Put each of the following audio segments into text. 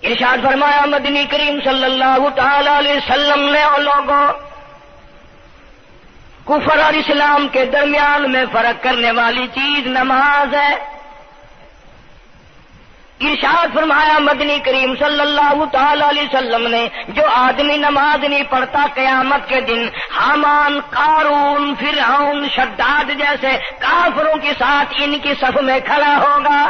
ارشاد فرمایا مدنی کریم صلی اللہ تعالی علیہ وسلم نے اور لوگوں کفر اور اسلام کے درمیان میں فرق کرنے والی چیز نماز ہے۔ ارشاد فرمایا مدنی کریم صلی اللہ تعالی علیہ وسلم نے جو آدمی نماز نہیں پڑھتا قیامت کے دن حامان، قارون، فرعون، شداد جیسے کافروں کے ساتھ ان کی صف میں کھڑا ہوگا۔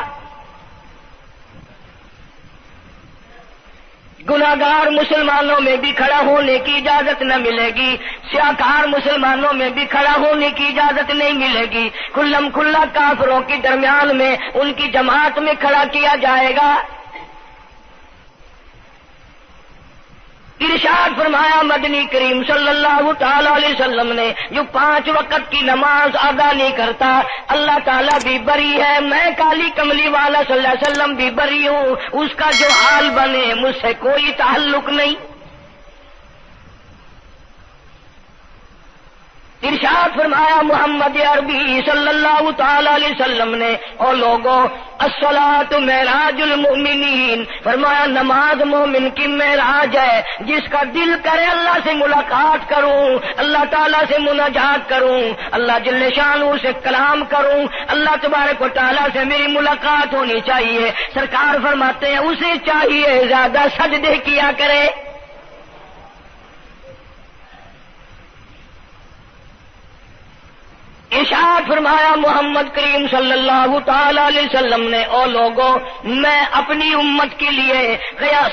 گناہگار مسلمانوں میں بھی کھڑا ہونے کی اجازت نہ ملے گی، سیاکار مسلمانوں میں بھی کھڑا ہونے کی اجازت نہیں ملے گی، کھلم کھلا کافروں کے درمیان میں ان کی جماعت میں کھڑا کیا جائے گا۔ ارشاد فرمایا مدنی کریم صلی اللہ تعالی علیہ وسلم نے جو 5 وقت کی نماز ادا نہیں کرتا اللہ تعالیٰ بھی بری ہے، میں کالی کملی والا صلی اللہ علیہ وسلم بھی بری ہوں، اس کا جو حال بنے مجھ سے کوئی تعلق نہیں۔ ارشاد فرمایا محمد عربی صلی اللہ تعالی علیہ وسلم نے اور لوگوں الصلاۃ معراج المؤمنین، فرمایا نماز مومن کی معراج ہے، جس کا دل کرے اللہ سے ملاقات کروں، اللہ تعالیٰ سے مناجات کروں، اللہ جل شانہ سے کلام کروں، اللہ تبارک و تعالیٰ سے میری ملاقات ہونی چاہیے۔ سرکار فرماتے ہیں اسے چاہیے زیادہ سجدے کیا کرے۔ ارشاد فرمایا محمد کریم صلی اللہ تعالی علیہ وسلم نے او لوگوں میں اپنی امت کے لیے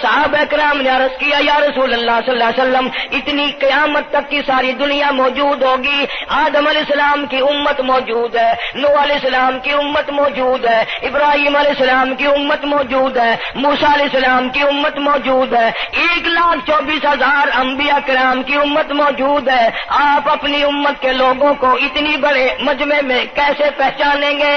صحابہ کرام نے عرض کیا یا رسول اللہ صلی اللہ علیہ وسلم اتنی قیامت تک کی ساری دنیا موجود ہوگی، آدم علیہ السلام کی امت موجود ہے، نوح علیہ السلام کی امت موجود ہے، ابراہیم علیہ السلام کی امت موجود ہے، موسیٰ علیہ السلام کی امت موجود ہے، 1,24,000 انبیاء کرام کی امت موجود ہے، آپ اپنی امت کے لوگوں کو اتنی بڑے مجمع میں کیسے پہچانیں گے؟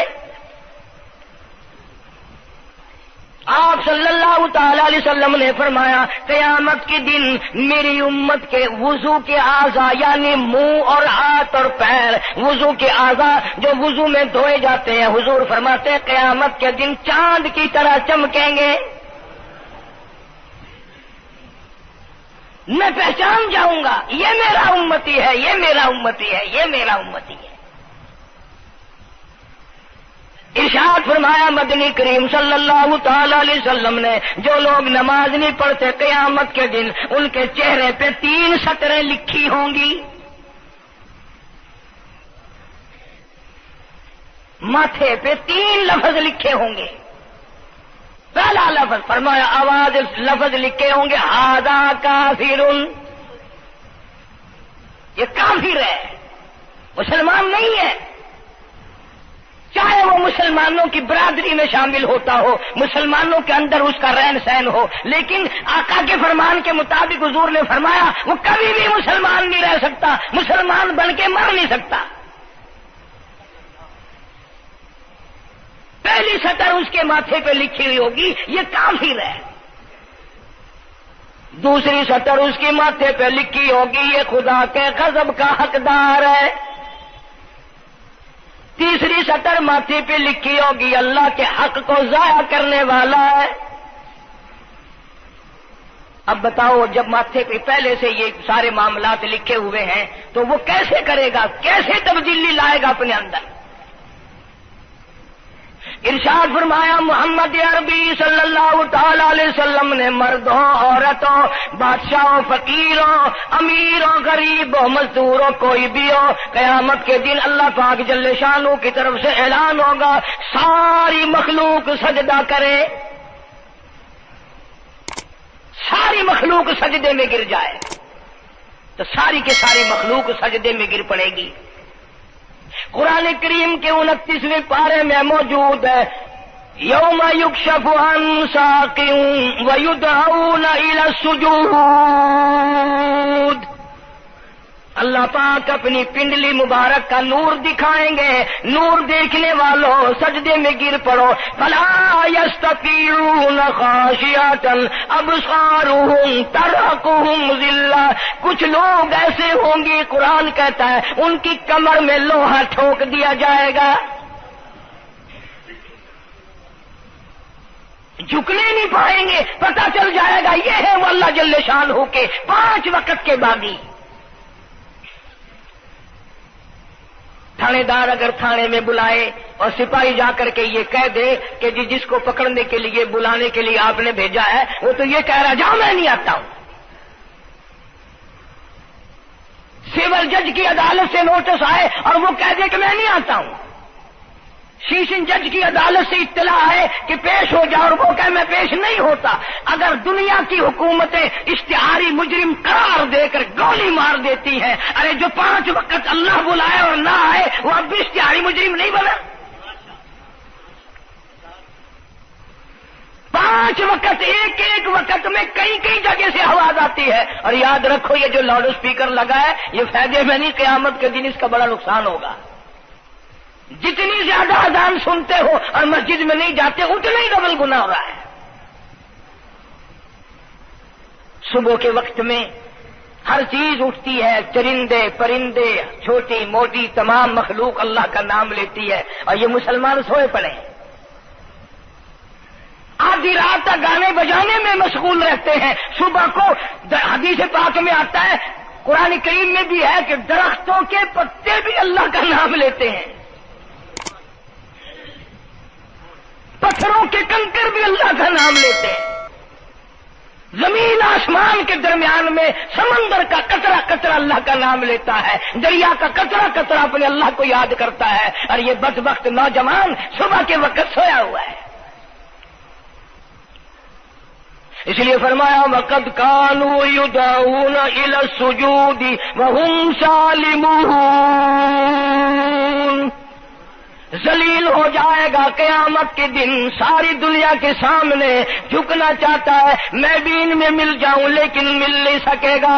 آپ صلی اللہ تعالی علیہ وسلم نے فرمایا قیامت کے دن میری امت کے وضو کے اعضاء یعنی منہ اور ہاتھ اور پیر، وضو کے اعضاء جو وضو میں دھوئے جاتے ہیں، حضور فرماتے ہیں قیامت کے دن چاند کی طرح چمکیں گے، میں پہچان جاؤں گا یہ میرا امتی ہے، یہ میرا امتی ہے، یہ میرا امتی ہے۔ ارشاد فرمایا مدنی کریم صلی اللہ تعالی علیہ وسلم نے جو لوگ نماز نہیں پڑھتے قیامت کے دن ان کے چہرے پہ 3 سطریں لکھی ہوں گی، ماتھے پہ 3 لفظ لکھے ہوں گے۔ پہلا لفظ فرمایا آواز لفظ لکھے ہوں گے ھذا کافر، یہ کافر ہے، مسلمان نہیں ہے، چاہے وہ مسلمانوں کی برادری میں شامل ہوتا ہو، مسلمانوں کے اندر اس کا رہن سہن ہو، لیکن آقا کے فرمان کے مطابق حضور نے فرمایا وہ کبھی بھی مسلمان نہیں رہ سکتا، مسلمان بن کے مر نہیں سکتا۔ پہلی سطر اس کے ماتھے پہ لکھی ہوئی ہوگی یہ کافر ہے، دوسری سطر اس کے ماتھے پہ لکھی ہوگی یہ خدا کے غضب کا حقدار ہے، تیسری سطر ماتھے پہ لکھی ہوگی اللہ کے حق کو ضائع کرنے والا ہے۔ اب بتاؤ جب ماتھے پہ پہلے سے یہ سارے معاملات لکھے ہوئے ہیں تو وہ کیسے کرے گا، کیسے تبدیلی لائے گا اپنے اندر؟ ارشاد فرمایا محمد عربی صلی اللہ تعالی علیہ وسلم نے مردوں، عورتوں، بادشاہوں، فقیروں، امیروں، غریبوں، مزدوروں، کوئی بھی ہو، قیامت کے دن اللہ پاک جل شانہ کی طرف سے اعلان ہوگا ساری مخلوق سجدہ کرے، ساری مخلوق سجدے میں گر جائے تو ساری کی ساری مخلوق سجدے میں گر پڑے گی۔ قرآن کریم کے 29ویں پارے میں موجود ہے یوم یکشف عن ساق ویدعون الی السجود، اللہ پاک اپنی پنڈلی مبارک کا نور دکھائیں گے، نور دیکھنے والوں سجدے میں گر پڑو، فلا یستطیعون خاشعۃ ابصارهم ترهقهم ذلہ، کچھ لوگ ایسے ہوں گے قرآن کہتا ہے ان کی کمر میں لوہا ٹھوک دیا جائے گا، جھکنے نہیں پائیں گے، پتہ چل جائے گا یہ ہے وہ اللہ جل شانہ کے 5 وقت کے باغی۔ تھانے دار اگر تھانے میں بلائے اور سپاہی جا کر کے یہ کہہ دے کہ جس کو پکڑنے کے لیے بلانے کے لیے آپ نے بھیجا ہے وہ تو یہ کہہ رہا جاؤ میں نہیں آتا ہوں۔ سول جج کی عدالت سے نوٹس آئے اور وہ کہہ دے کہ میں نہیں آتا ہوں۔ سیشن جج کی عدالت سے اطلاع ہے کہ پیش ہو جاؤ اور وہ کہے میں پیش نہیں ہوتا۔ اگر دنیا کی حکومتیں اشتہاری مجرم قرار دے کر گولی مار دیتی ہیں، ارے جو 5 وقت اللہ بلائے اور نہ آئے وہ اب بھی اشتہاری مجرم نہیں بنا؟ 5 وقت ایک وقت میں کئی جگہ سے آواز آتی ہے۔ اور یاد رکھو یہ جو لاؤڈ اسپیکر لگا ہے یہ فائدے میں نہیں، قیامت کے دن اس کا بڑا نقصان ہوگا۔ جتنی زیادہ اذان سنتے ہو اور مسجد میں نہیں جاتے اتنا ہی ڈبل گناہ ہو رہا ہے۔ صبح کے وقت میں ہر چیز اٹھتی ہے، چرندے پرندے چھوٹی موٹی تمام مخلوق اللہ کا نام لیتی ہے، اور یہ مسلمان سوئے پڑے ہیں، آدھی رات تک گانے بجانے میں مشغول رہتے ہیں۔ صبح کو حدیث پاک میں آتا ہے، قرآن کریم میں بھی ہے کہ درختوں کے پتے بھی اللہ کا نام لیتے ہیں، پتھروں کے کنکر بھی اللہ کا نام لیتے ہیں، زمین آسمان کے درمیان میں سمندر کا قطرہ قطرہ اللہ کا نام لیتا ہے، دریا کا قطرہ قطرہ اپنے اللہ کو یاد کرتا ہے، اور یہ بدبخت نوجوان صبح کے وقت سویا ہوا ہے۔ اس لیے فرمایا وَقَدْ كَانُوا يُدْعَوْنَ إِلَى السُّجُودِ وَهُمْ سَالِمُونَ۔ ذلیل ہو جائے گا قیامت کے دن، ساری دنیا کے سامنے جھکنا چاہتا ہے میں بھی ان میں مل جاؤں لیکن مل نہیں سکے گا۔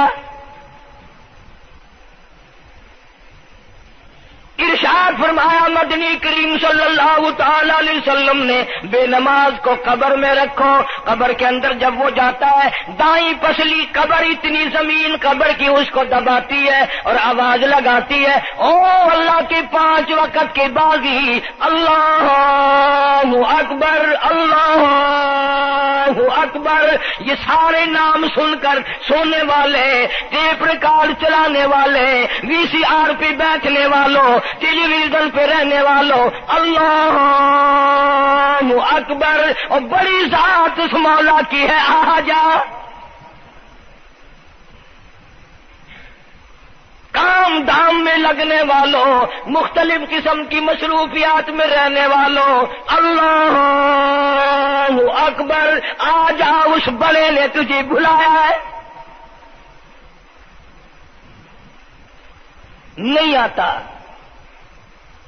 ارشاد فرمایا مدنی کریم صلی اللہ تعالی علیہ وسلم نے بے نماز کو قبر میں رکھو، قبر کے اندر جب وہ جاتا ہے دائیں پسلی قبر اتنی زمین قبر کی اس کو دباتی ہے اور آواز لگاتی ہے او اللہ کے 5 وقت کے باغی، اللہ اکبر اللہ اکبر۔ یہ سارے نام سن کر سونے والے، ٹیپ ریکارڈ چلانے والے، وی سی آر پہ بیٹھنے والوں، ٹیلی ویژن پہ رہنے والوں اللہ اکبر، اور بڑی ذات اس مولا کی ہے آ جا۔ کام دام میں لگنے والوں، مختلف قسم کی مصروفیات میں رہنے والوں اللہ اکبر، آ جا اس بڑے نے تجھے بلایا ہے۔ نہیں آتا۔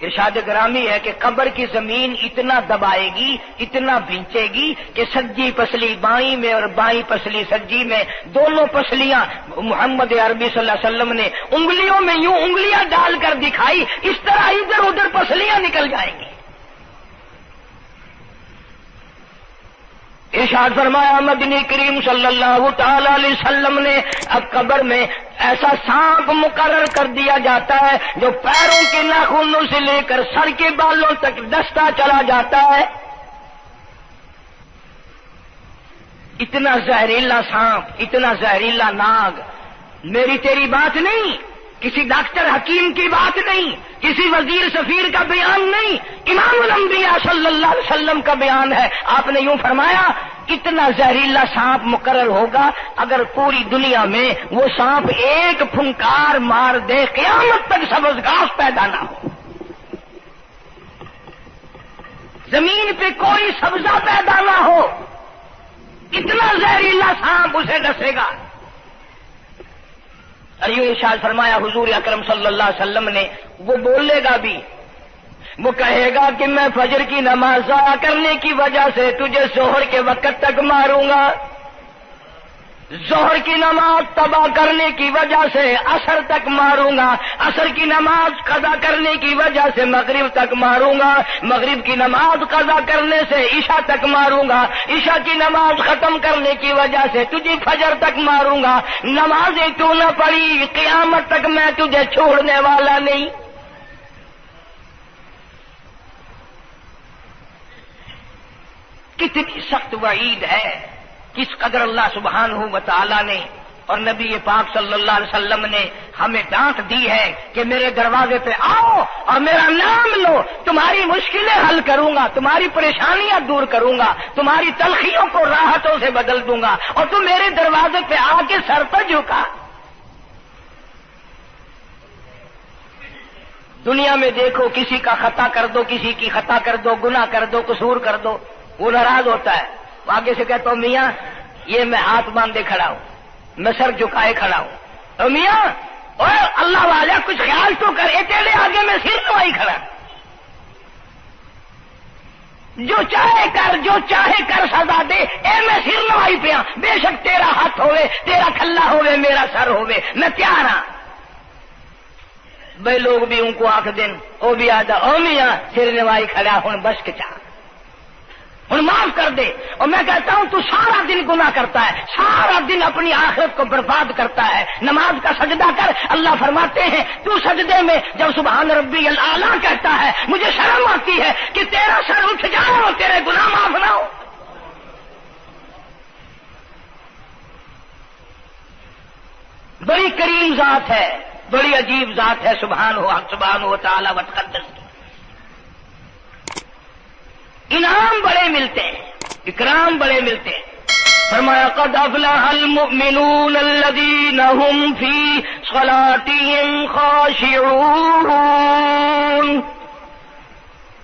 ارشاد گرامی ہے کہ قبر کی زمین اتنا دبائے گی، اتنا بھینچے گی کہ سجی پسلی بائیں میں اور بائیں پسلی سجی میں دونوں پسلیاں محمد عربی صلی اللہ علیہ وسلم نے انگلیوں میں یوں انگلیاں ڈال کر دکھائی، اس طرح ادھر ادھر پسلیاں نکل جائیں گی۔ ارشاد فرمایا مدنی کریم صلی اللہ تعالی علیہ وسلم نے اب قبر میں ایسا سانپ مقرر کر دیا جاتا ہے جو پیروں کے ناخنوں سے لے کر سر کے بالوں تک دستا چلا جاتا ہے۔ اتنا زہریلا سانپ، اتنا زہریلا ناگ، میری تیری بات نہیں، کسی ڈاکٹر حکیم کی بات نہیں، کسی وزیر سفیر کا بیان نہیں، امام الانبیاء صلی اللہ علیہ وسلم کا بیان ہے۔ آپ نے یوں فرمایا اتنا زہریلا سانپ مقرر ہوگا اگر پوری دنیا میں وہ سانپ ایک پھنکار مار دے قیامت تک سبز گھاس پیدا نہ ہو، زمین پہ کوئی سبزہ پیدا نہ ہو، اتنا زہریلا سانپ اسے ڈسے گا۔ اور یوں ارشاد فرمایا حضور اکرم صلی اللہ علیہ وسلم نے، وہ بولے گا بھی، وہ کہے گا کہ میں فجر کی نماز ضائع کرنے کی وجہ سے تجھے ظہر کے وقت تک ماروں گا، ظہر کی نماز تباہ کرنے کی وجہ سے عصر تک ماروں گا، عصر کی نماز قضا کرنے کی وجہ سے مغرب تک ماروں گا، مغرب کی نماز قضا کرنے سے عشاء تک ماروں گا، عشاء کی نماز ختم کرنے کی وجہ سے تجھے فجر تک ماروں گا، نمازیں تو نہ پڑھی قیامت تک میں تجھے چھوڑنے والا نہیں۔ اتنی سخت وعید ہے، کس قدر اللہ سبحانہ و تعالی نے اور نبی پاک صلی اللہ علیہ وسلم نے ہمیں ڈانٹ دی ہے کہ میرے دروازے پہ آؤ اور میرا نام لو، تمہاری مشکلیں حل کروں گا، تمہاری پریشانیاں دور کروں گا، تمہاری تلخیوں کو راحتوں سے بدل دوں گا، اور تم میرے دروازے پہ آ کے سر پر جھکا۔ دنیا میں دیکھو، کسی کا خطا کر دو، کسی کی خطا کر دو، گناہ کر دو، قصور کر دو، وہ ناراض ہوتا ہے، وہ آگے سے کہتا ہوں میاں یہ میں ہاتھ باندھے کھڑا ہوں، میں سر جھکائے کھڑا ہوں، اور میاں اور اللہ والا کچھ خیال تو کر، تیرے آگے میں سر نوائی کھڑا، جو چاہے کر، جو چاہے کر سزا دے، میں سر نوائی پہ ہاں، بے شک تیرا ہاتھ ہوئے، تیرا کھلا ہوئے، میرا سر ہوئے، میں تیار ہاں۔ بھائی لوگ بھی ان کو آنکھ دن، وہ بھی آدھا او میاں سر نوائی کھڑا ہوں، بس کے چاہ ہوں معاف کر دے۔ اور میں کہتا ہوں تو سارا دن گناہ کرتا ہے، سارا دن اپنی آخرت کو برباد کرتا ہے، نماز کا سجدہ کر، اللہ فرماتے ہیں تو سجدے میں جب سبحان ربی الاعلیٰ کہتا ہے مجھے شرم آتی ہے کہ تیرا سر اٹھ جائے اور تیرے گناہ معاف نہ ہو۔ بڑی کریم ذات ہے، بڑی عجیب ذات ہے سبحانہ و تعالی و تقدس کی، انعام بڑے ملتے ہیں، اکرام بڑے ملتے ہیں۔ فرمایا قد افلح المؤمنون الذین هم فی صلاتهم خاشعون،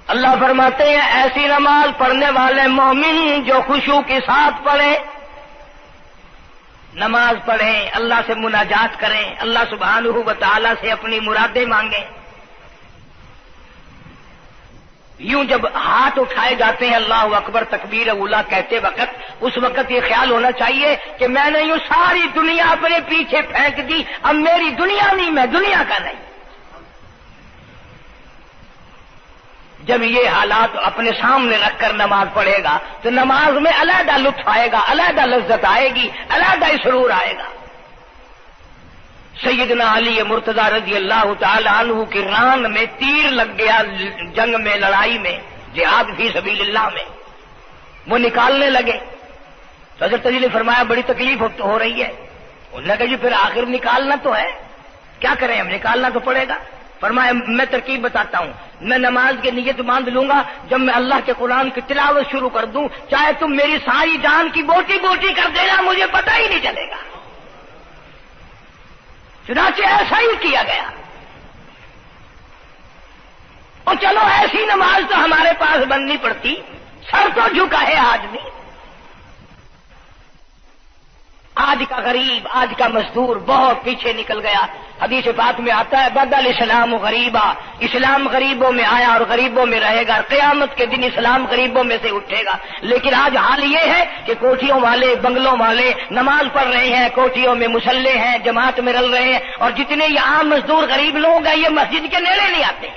اللہ فرماتے ہیں ایسی نماز پڑھنے والے مومن جو خشوع کے ساتھ پڑھیں، نماز پڑھیں، اللہ سے مناجات کریں، اللہ سبحانہ و تعالی سے اپنی مرادیں مانگیں۔ یوں جب ہاتھ اٹھائے جاتے ہیں اللہ اکبر تکبیر اولا کہتے وقت، اس وقت یہ خیال ہونا چاہیے کہ میں نے یوں ساری دنیا اپنے پیچھے پھینک دی، اب میری دنیا نہیں، میں دنیا کا نہیں۔ جب یہ حالات اپنے سامنے رکھ کر نماز پڑھے گا تو نماز میں علیحدہ لطف آئے گا، علیحدہ لذت آئے گی، علیحدہ سرور آئے گا۔ سیدنا علی مرتضی رضی اللہ تعالی عنہ کی ران میں تیر لگ گیا، جنگ میں، لڑائی میں، جہاد فی سبیل اللہ میں، وہ نکالنے لگے تو حضرت علی نے فرمایا بڑی تکلیف ہو رہی ہے، انہوں نے کہا جی پھر آخر نکالنا تو ہے، کیا کریں ہم، نکالنا تو پڑے گا۔ فرمایا میں ترکیب بتاتا ہوں، میں نماز کی نیت باندھ لوں گا، جب میں اللہ کے قرآن کی تلاوت شروع کر دوں چاہے تم میری ساری جان کی بوٹی بوٹی کر دینا، مجھے پتہ ہی نہیں چلے گا۔ چنانچہ ایسا ہی کیا گیا، اور چلو ایسی نماز تو ہمارے پاس بننی پڑتی، سر تو جھکا ہے آدمی۔ آج کا غریب، آج کا مزدور بہت پیچھے نکل گیا۔ حدیث پاک میں آتا ہے بدل اسلام غریبا، اسلام غریبوں میں آیا اور غریبوں میں رہے گا، قیامت کے دن اسلام غریبوں میں سے اٹھے گا۔ لیکن آج حال یہ ہے کہ کوٹھیوں والے، بنگلوں والے نماز پڑھ رہے ہیں، کوٹھیوں میں مصلے ہیں، جماعت میں رل رہے ہیں، اور جتنے یہ عام مزدور غریب لوگ ہیں یہ مسجد کے نیڑے نہیں آتے۔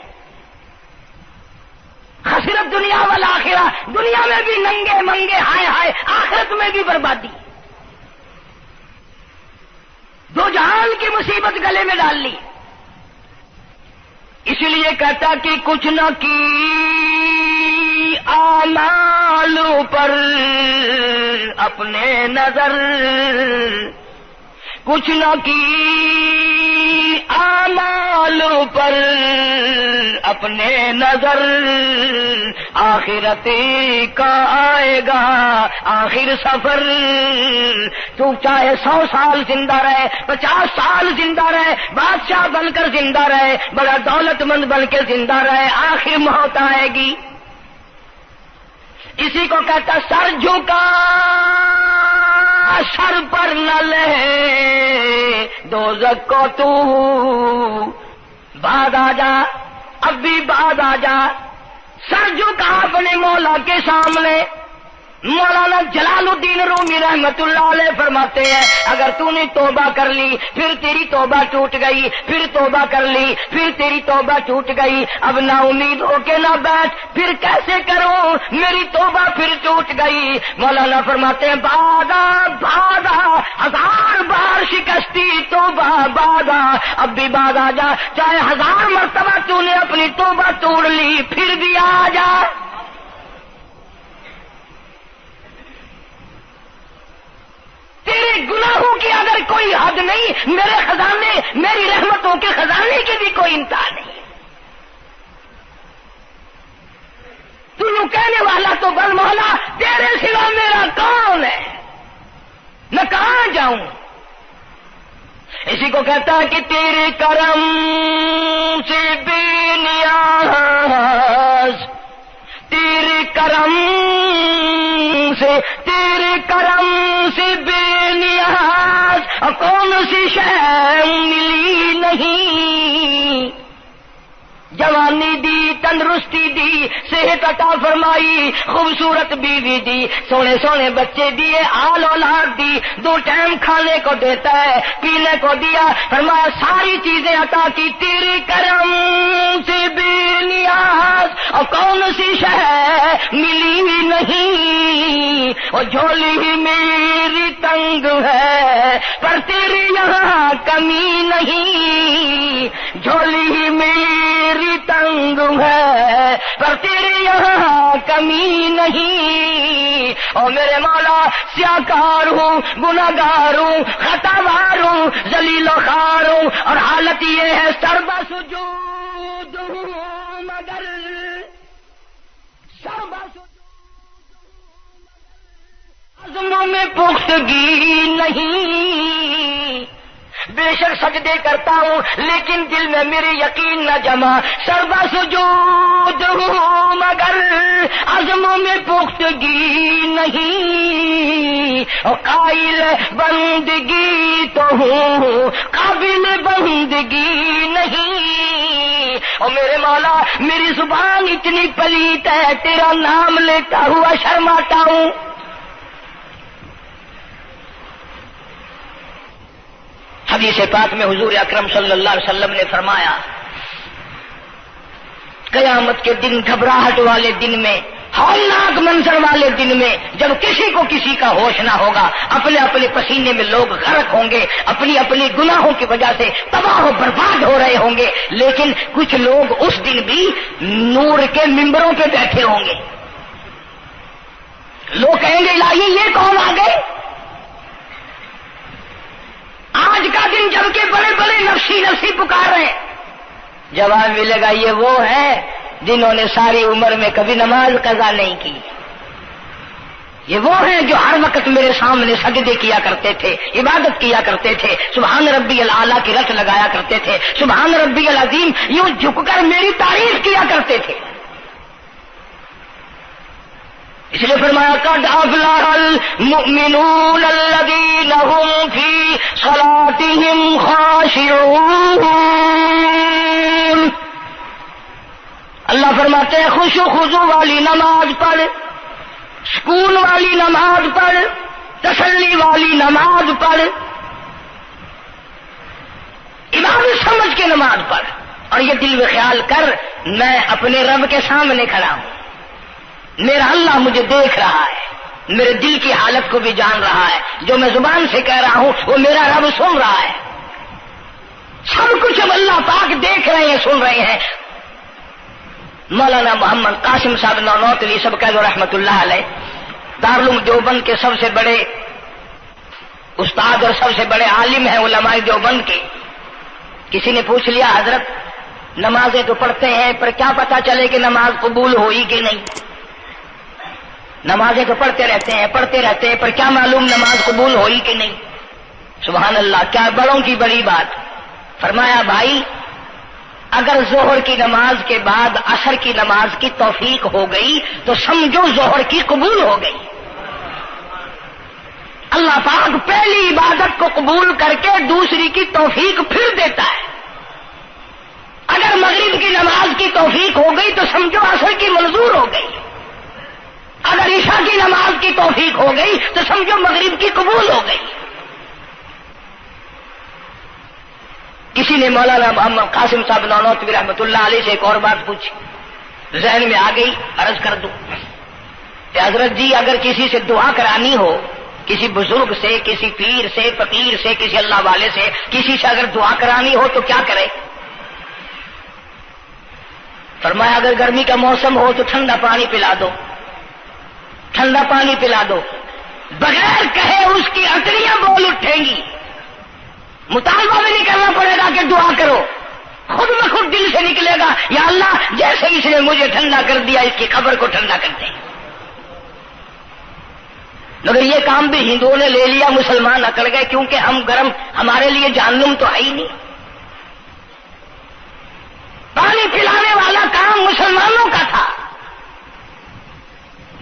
خسرت دنیا والآخرہ، دنیا میں بھی ننگے منگے، ہائے ہائے، آخرت میں بھی بربادی، دو جہان کی مصیبت گلے میں ڈال لی۔ اس لیے کہتا کہ کچھ نہ کی اعمال پر اپنے نظر، کچھ نہ کی اعمال پر اپنے نظر، آخرت کا آئے گا آخر سفر۔ تو چاہے 100 سال زندہ رہے، 50 سال زندہ رہے، بادشاہ بن کر زندہ رہے، بڑا دولت مند بن کے زندہ رہے، آخر موت آئے گی۔ اسی کو کہتا سر جھکا سر پر نہ لے دوزخ کو تو، بعد آ جا، اب بھی بعد آ جا، سر جھکا اپنے مولا کے سامنے۔ مولانا جلال الدین رومی رحمت اللہ علیہ فرماتے ہیں اگر تو نے توبہ کر لی، پھر تیری توبہ ٹوٹ گئی، پھر توبہ کر لی، پھر تیری توبہ ٹوٹ گئی، اب نا امید ہو کے نہ بیٹھ، پھر کیسے کروں، میری توبہ پھر ٹوٹ گئی۔ مولانا فرماتے ہیں بادا بادا، 1000 بار شکستی توبہ بادا، اب بھی بعد آ جا، چاہے 1000 مرتبہ تو نے اپنی توبہ توڑ لی، پھر بھی آ جا۔ مگر کوئی حد نہیں، میرے خزانے، میری رحمتوں کے خزانے کی بھی کوئی انتہا نہیں۔ تو یوں کہنے والا تو بل مولا تیرے سوا میرا کون ہے، میں کہاں جاؤں؟ اسی کو کہتا ہے کہ تیرے کرم سے بے نیاز، تیرے کرم سے بے نیاز، اور کون سی شے ملی نہیں، جوانی دی، تندرستی دی، صحت عطا فرمائی، خوبصورت بیوی دی، سونے سونے بچے دیے، آل اولاد دی، 2 ٹائم کھانے کو دیتا ہے، پینے کو دیا، فرمایا ساری چیزیں عطا کی، تیرے کرم سے بے نیاز، اور کون سی شے ملی نہیں، اور جھولی ہی میری تنگ ہے پر تیرے یہاں کمی نہیں، جھولی ہی میری تنگ ہے پر تیرے یہاں کمی نہیں، اور میرے مولا سیاکار ہوں، گناہگار ہوں، خطاوار ہوں، ذلیل و خوار ہوں، اور حالت یہ ہے سربا سجود ہوں، مگر سربا عزموں میں پختگی نہیں، بے شک سجدے کرتا ہوں لیکن دل میں میرے یقین نہ جمع، سربا سجود ہوں مگر عزموں میں پختگی نہیں، اور قائل بندگی تو ہوں قابل بندگی نہیں، اور میرے مولا میری زبان اتنی پلیت ہے تیرا نام لیتا ہوا شرماتا ہوں۔ حدیث پاک میں حضور اکرم صلی اللہ علیہ وسلم نے فرمایا قیامت کے دن، گھبراہٹ والے دن میں، ہولناک منظر والے دن میں، جب کسی کو کسی کا ہوش نہ ہوگا، اپنے اپنے پسینے میں لوگ غرق ہوں گے، اپنی اپنی گناہوں کی وجہ سے تباہ و برباد ہو رہے ہوں گے، لیکن کچھ لوگ اس دن بھی نور کے ممبروں پہ بیٹھے ہوں گے، لوگ کہیں گے الہی یہ کون آ گئے؟ آج کا دن جبکہ بڑے بڑے نفسی پکار رہے ہیں، جواب ملے گا یہ وہ ہے جنہوں نے ساری عمر میں کبھی نماز قضا نہیں کی، یہ وہ ہیں جو ہر وقت میرے سامنے سجدے کیا کرتے تھے، عبادت کیا کرتے تھے، سبحان ربی الاعلیٰ کی رٹ لگایا کرتے تھے، سبحان ربی العظیم یوں جھک کر میری تعریف کیا کرتے تھے۔ اس لیے فرمایا قد افلح المؤمنون الذین هم فی صلاتهم خاشعون، اللہ فرماتے ہیں خوش و خضوع والی نماز پڑھ، سکون والی نماز پڑھ، تسلی والی نماز پڑھ، عبادت سمجھ کے نماز پڑھ، اور یہ دل میں خیال کر میں اپنے رب کے سامنے کھڑا ہوں، میرا اللہ مجھے دیکھ رہا ہے، میرے دل کی حالت کو بھی جان رہا ہے، جو میں زبان سے کہہ رہا ہوں وہ میرا رب سن رہا ہے، سب کچھ اب اللہ پاک دیکھ رہے ہیں، سن رہے ہیں۔ مولانا محمد قاسم صاحب نانوتوی سب کہہ دو رحمت اللہ علیہ، دارالعلوم دیوبند کے سب سے بڑے استاد اور سب سے بڑے عالم ہیں علماء دیوبند کے۔ کسی نے پوچھ لیا حضرت نمازیں تو پڑھتے ہیں پر کیا پتا چلے کہ نماز قبول ہوئی کہ نہیں؟ نمازیں تو پڑھتے رہتے ہیں پر کیا معلوم نماز قبول ہوئی کہ نہیں؟ سبحان اللہ، کیا بڑوں کی بڑی بات۔ فرمایا بھائی اگر ظہر کی نماز کے بعد عصر کی نماز کی توفیق ہو گئی تو سمجھو ظہر کی قبول ہو گئی۔ اللہ پاک پہلی عبادت کو قبول کر کے دوسری کی توفیق پھر دیتا ہے۔ اگر مغرب کی نماز کی توفیق ہو گئی تو سمجھو عصر کی منظور ہو گئی، اگر عشاء کی نماز کی توفیق ہو گئی تو سمجھو مغرب کی قبول ہو گئی۔ کسی نے مولانا محمد قاسم صاحب نانوتوی رحمۃ اللہ علیہ سے ایک اور بات پوچھی، ذہن میں آ گئی، عرض کر دوں کہ حضرت جی اگر کسی سے دعا کرانی ہو، کسی بزرگ سے، کسی پیر سے، فقیر سے، کسی اللہ والے سے، کسی سے اگر دعا کرانی ہو تو کیا کرے؟ فرمایا اگر گرمی کا موسم ہو تو ٹھنڈا پانی پلا دو، ٹھنڈا پانی پلا دو، بغیر کہے اس کی اٹریاں بول اٹھیں گی، مطالبہ بھی نہیں کرنا پڑے گا کہ دعا کرو، خود بخود دل سے نکلے گا یا اللہ جیسے اس نے مجھے ٹھنڈا کر دیا اس کی قبر کو ٹھنڈا کر دیں۔ مگر یہ کام بھی ہندوؤں نے لے لیا، مسلمان اکڑ گئے کیونکہ ہم گرم، ہمارے لیے جہنم تو ہے ہی نہیں۔ پانی پلانے والا کام مسلمانوں کا تھا۔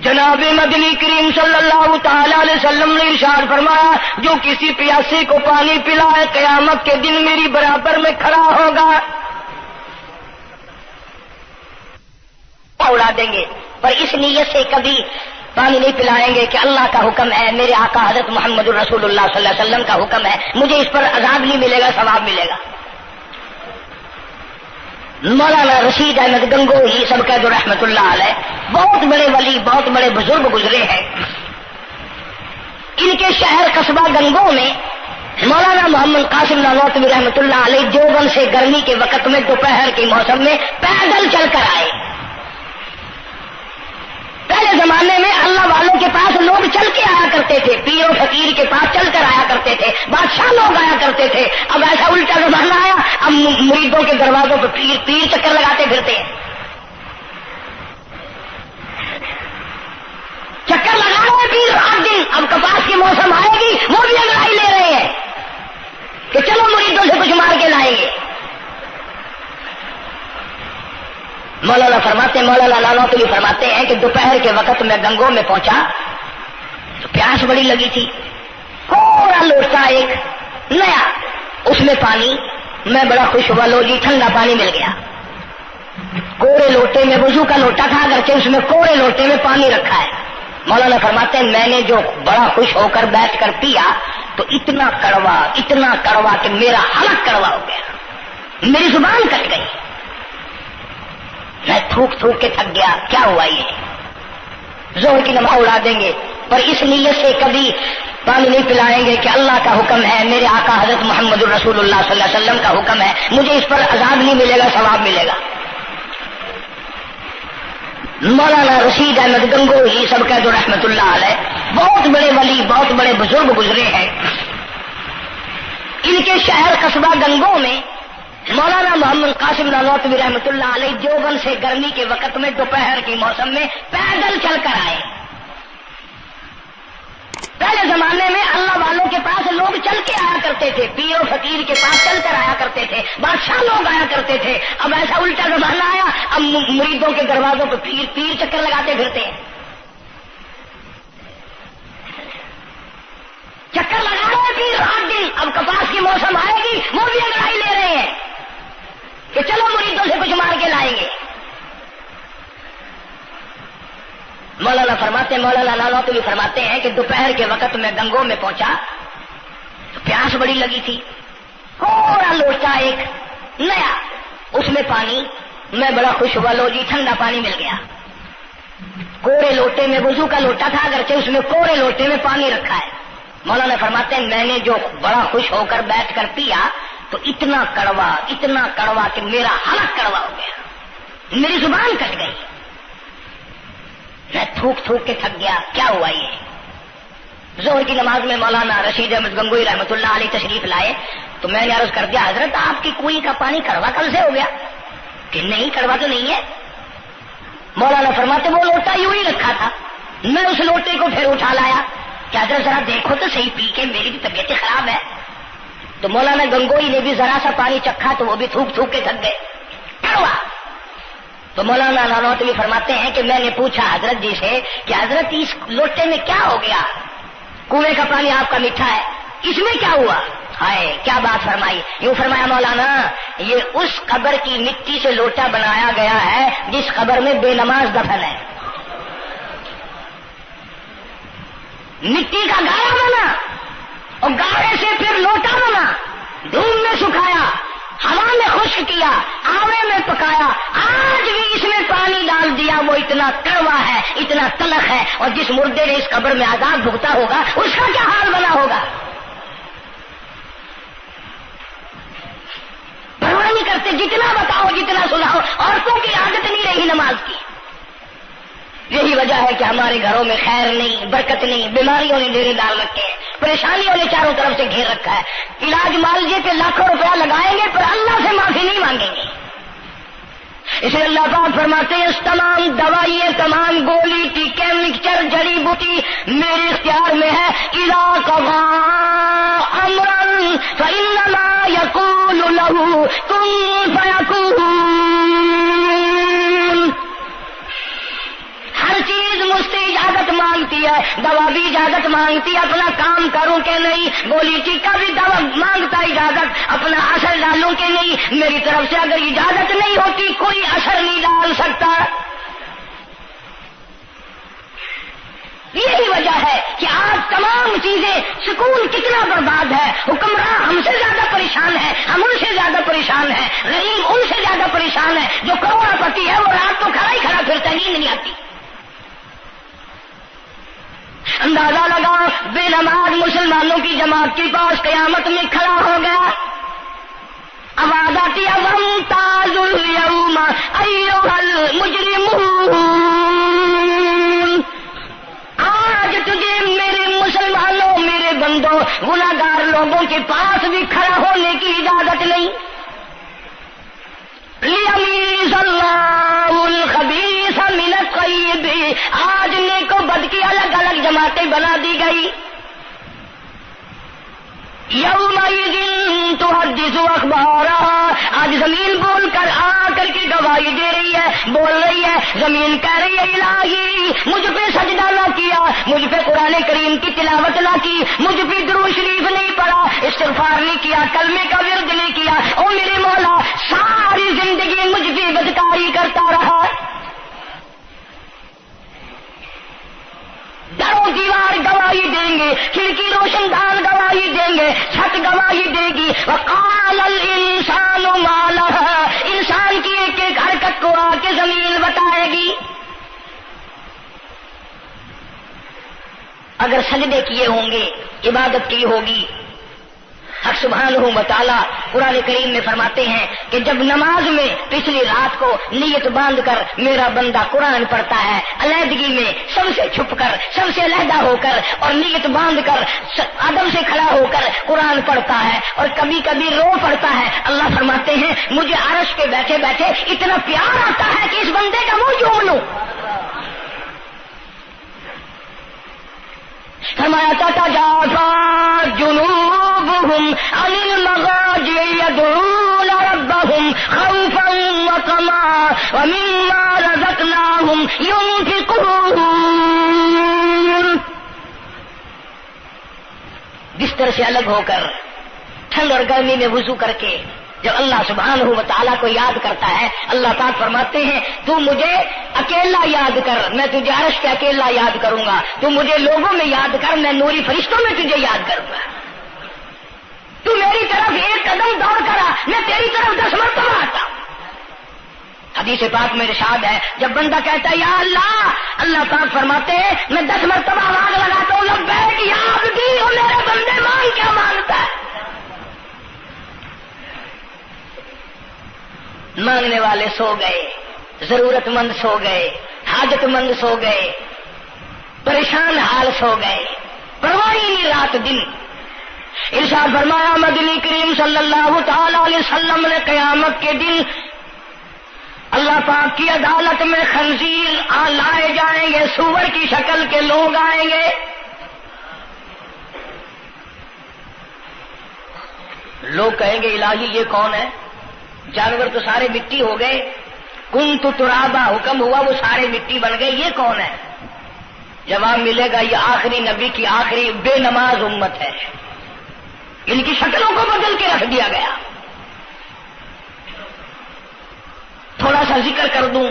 جناب مدنی کریم صلی اللہ تعالی علیہ وسلم نے ارشاد فرمایا جو کسی پیاسے کو پانی پلائے قیامت کے دن میری برابر میں کھڑا ہوگا، اڑا دیں گے، پر اس نیت سے کبھی پانی نہیں پلائیں گے کہ اللہ کا حکم ہے، میرے آقا حضرت محمد الرسول اللہ صلی اللہ علیہ وسلم کا حکم ہے، مجھے اس پر عذاب نہیں ملے گا، ثواب ملے گا۔ مولانا رشید احمد گنگوہی سب کا جو رحمت اللہ علیہ، بہت بڑے ولی، بہت بڑے بزرگ گزرے ہیں۔ ان کے شہر قصبہ گنگو میں مولانا محمد قاسم نانوتوی رحمت اللہ علیہ دیوبند سے گرمی کے وقت میں دوپہر کے موسم میں پیدل چل کر آئے۔ پہلے زمانے میں اللہ والوں کے پاس لوگ چل کے آیا کرتے تھے، پیر و فقیر کے پاس چل کر آیا کرتے تھے، بادشاہ لوگ آیا کرتے تھے۔ اب ایسا الٹا زمانہ آیا، اب مریدوں کے دروازوں پہ پیر چکر لگاتے پھرتے ہیں۔ چکر لگا رہے پیر رات دن، اب کپاس کی موسم آئے گی وہ بھی انگڑائی لے رہے ہیں کہ چلو مریدوں سے کچھ مار کے لائیں گے۔ مولانا نانوتوی فرماتے ہیں کہ دوپہر کے وقت میں گنگو میں پہنچا تو پیاس بڑی لگی تھی، تھوڑا لوٹا ایک نیا، اس میں پانی، میں بڑا خوش ہوا، لو جی ٹھنڈا پانی مل گیا۔ کوڑے لوٹے میں، وضو کا لوٹا تھا اگرچہ اس میں کوڑے لوٹے میں پانی رکھا ہے۔ مولانا فرماتے ہیں میں نے جو بڑا خوش ہو کر بیٹھ کر پیا تو اتنا کڑوا کہ میرا حلق کڑوا ہو گیا، میری زبان کٹ گئی، میں تھوک کے تھک گیا۔ کیا ہوا یہ؟ زہر کی نماز اڑا دیں گے، پر اس نیت سے کبھی پانی نہیں پلائیں گے کہ اللہ کا حکم ہے، میرے آقا حضرت محمد الرسول اللہ صلی اللہ علیہ وسلم کا حکم ہے، مجھے اس پر عذاب نہیں ملے گا، ثواب ملے گا۔ مولانا رشید احمد گنگوہی سب کا جو رحمت اللہ علیہ، بہت بڑے ولی، بہت بڑے بزرگ گزرے ہیں۔ ان کے شہر قصبہ گنگو میں مولانا محمد قاسم نانوتوی رحمت اللہ علیہ دیوبند سے گرمی کے وقت میں دوپہر کے موسم میں پیدل چل کر آئے۔ پہلے زمانے میں اللہ والوں کے پاس لوگ چل کے آیا کرتے تھے، پیر و فقیر کے پاس چل کر آیا کرتے تھے، بادشاہ لوگ آیا کرتے تھے۔ اب ایسا الٹا زمانہ آیا، اب مریدوں کے دروازوں پہ پیر چکر لگاتے پھرتے ہیں۔ چکر لگا رہے پیر رات دن، اب کپاس کی موسم آئے گی وہ بھی انگڑائی لے رہے ہیں کہ چلو مریدوں سے کچھ مار کے لائیں گے۔ مولانا نانوتوی فرماتے ہیں کہ دوپہر کے وقت میں گنگو میں پہنچا تو پیاس بڑی لگی تھی، تھوڑا لوٹا ایک نیا، اس میں پانی، میں بڑا خوش ہوا، لو جی ٹھنڈا پانی مل گیا۔ کوڑے لوٹے میں، وضو کا لوٹا تھا اگرچہ اس میں کوڑے لوٹے میں پانی رکھا ہے۔ مولانا فرماتے ہیں میں نے جو بڑا خوش ہو کر بیٹھ کر پیا تو اتنا کڑوا کہ میرا حلق کڑوا ہو گیا، میری زبان کٹ گئی، میں تھوک کے تھک گیا۔ کیا ہوا یہ؟ ظہر کی نماز میں مولانا رشید احمد گنگوہی رحمت اللہ علیہ تشریف لائے تو میں نے عرض کر دیا حضرت آپ کی کنویں کا پانی کڑوا کل سے ہو گیا؟ کہ نہیں کڑوا تو نہیں ہے۔ مولانا فرماتے وہ لوٹا یوں ہی رکھا تھا، میں اس لوٹے کو پھر اٹھا لایا کہ حضرت ذرا دیکھو تو صحیح پی کے، میری بھی طبیعت خراب ہے۔ تو مولانا گنگوہی نے بھی ذرا سا پانی چکھا تو وہ بھی تھوک کے تھک گئے، کڑوا۔ تو مولانا نانوتوی فرماتے ہیں کہ میں نے پوچھا حضرت جی سے کہ حضرت اس لوٹے میں کیا ہو گیا؟ کنویں کا پانی آپ کا میٹھا ہے، اس میں کیا ہوا؟ ہائے کیا بات فرمائی! یوں فرمایا مولانا یہ اس قبر کی مٹی سے لوٹا بنایا گیا ہے جس قبر میں بے نماز دفن ہے۔ مٹی کا گاڑا بنا اور گاڑے سے پھر لوٹا بنا، دھوپ میں سکھایا، ہوا میں خشک کیا، آوے میں پکایا، آج بھی اس میں پانی ڈال دیا، وہ اتنا کڑوا ہے، اتنا تلخ ہے، اور جس مردے نے اس قبر میں عذاب بھگتا ہوگا اس کا کیا حال بنا ہوگا؟ پرواہ نہیں کرتے، جتنا بتاؤ جتنا سناؤ، عورتوں کی عادت نہیں رہی نماز کی۔ یہی وجہ ہے کہ ہمارے گھروں میں خیر نہیں، برکت نہیں، بیماریوں نے ڈیرے ڈال رکھے ہیں، پریشانیوں نے چاروں طرف سے گھیر رکھا ہے۔ علاج معالجے پہ لاکھوں روپیہ لگائیں گے پر اللہ سے معافی نہیں مانگیں گے۔ اسے اللہ پاک فرماتے ہیں اس تمام دوائیں، تمام گولی ٹیکے مکسچر جڑی بوٹی میرے اختیار میں ہے۔ اذا قضى امرا فانما يقول له كن فيكون۔ ہر چیز مجھ سے اجازت مانگتی ہے، دوا بھی اجازت مانگتی ہے اپنا کام کروں کہ نہیں، گولی ٹیکا بھی دوا مانگتا اجازت اپنا اثر ڈالوں کہ نہیں۔ میری طرف سے اگر اجازت نہیں ہوتی کوئی اثر نہیں ڈال سکتا۔ یہی وجہ ہے کہ آج تمام چیزیں، سکون کتنا برباد ہے، حکمراں ہم سے زیادہ پریشان ہے، ہم ان سے زیادہ پریشان ہیں، غریب ان سے زیادہ پریشان ہے، جو کروڑ پتی ہے وہ رات تو کھڑا ہی کھڑا پھرتا، نیند نہیں آتی۔ اندازہ لگا بے نماز مسلمانوں کی جماعت کے پاس قیامت میں کھڑا ہو گیا، آواز آتی ہے وامتازوا اليوم ایھا المجرمون، آج تجھے میرے مسلمانوں، میرے بندوں، گناہگار لوگوں کے پاس بھی کھڑا ہونے کی اجازت نہیں۔ لیمیز اللہ الخبیث من الطیب، آج نیک و بد کی الگ الگ جماعتیں بنا دی گئی۔ یومئذ تحدث اخبارها، آج زمین بول کر آ کر کے گواہی دے رہی ہے، بول رہی ہے، زمین کہہ رہی ہے الہی مجھ پہ سجدہ نہ کیا، مجھ پہ قرآن کریم کی تلاوت نہ کی، مجھ پہ درود شریف نہیں پڑھا، استغفار نہیں کیا، کلمے کا ورد نہیں کیا، او میرے مولا ساری زندگی مجھ پہ بدکاری کرتا رہا۔ دروں دیوار گواہی دیں گے، کھڑکی روشن دان گواہی دیں گے، چھت گواہی دے گی۔ وقال الانسان ما لها، انسان کی ایک ایک حرکت کو آ کے زمین بتائے گی۔ اگر سجدے کیے ہوں گے، عبادت کی ہوگی، حق سبحانہ و تعالیٰ قرآن کریم میں فرماتے ہیں کہ جب نماز میں پچھلی رات کو نیت باندھ کر میرا بندہ قرآن پڑھتا ہے، علیحدگی میں سب سے چھپ کر، سب سے علیحدہ ہو کر اور نیت باندھ کر ادب سے کھڑا ہو کر قرآن پڑھتا ہے اور کبھی کبھی رو پڑتا ہے، اللہ فرماتے ہیں مجھے عرش پہ بیٹھے بیٹھے اتنا پیار آتا ہے کہ اس بندے کا منہ چوم لوں۔ فرمایا تتجافى جنوبهم عن المضاجع يدعون ربهم خوفا وطمعا ومما رزقناهم ينفقون، بستر سے الگ ہو کر ٹھنڈ اور گرمی میں وضو کر کے جب اللہ سبحانہ و تعالیٰ کو یاد کرتا ہے، اللہ پاک فرماتے ہیں تو مجھے اکیلا یاد کر، میں تجھے عرش پہ اکیلا یاد کروں گا، تو مجھے لوگوں میں یاد کر، میں نوری فرشتوں میں تجھے یاد کروں گا، تو میری طرف ایک قدم دوڑ کرا، میں تیری طرف 10 مرتبہ آتا۔ حدیث پاک میں ارشاد ہے جب بندہ کہتا ہے یا اللہ، اللہ پاک فرماتے ہیں میں 10 مرتبہ آواز لگاتا ہوں لبیک یا عبدی، اور میرے بندے مانگ کیا مانگتا ہے؟ مانگنے والے سو گئے، ضرورت مند سو گئے، حاجت مند سو گئے، پریشان حال سو گئے، پرواہ ہی نہیں رات دن۔ ارشاد فرمایا مدنی کریم صلی اللہ تعالی علیہ وسلم نے قیامت کے دن اللہ پاک کی عدالت میں خنزیر لائے جائیں گے، سور کی شکل کے لوگ آئیں گے، لوگ کہیں گے الہی یہ کون ہے؟ جانور تو سارے مٹی ہو گئے، کنت ترابا حکم ہوا وہ سارے مٹی بن گئے، یہ کون ہے؟ جواب ملے گا یہ آخری نبی کی آخری بے نماز امت ہے، ان کی شکلوں کو بدل کے رکھ دیا گیا۔ تھوڑا سا ذکر کر دوں،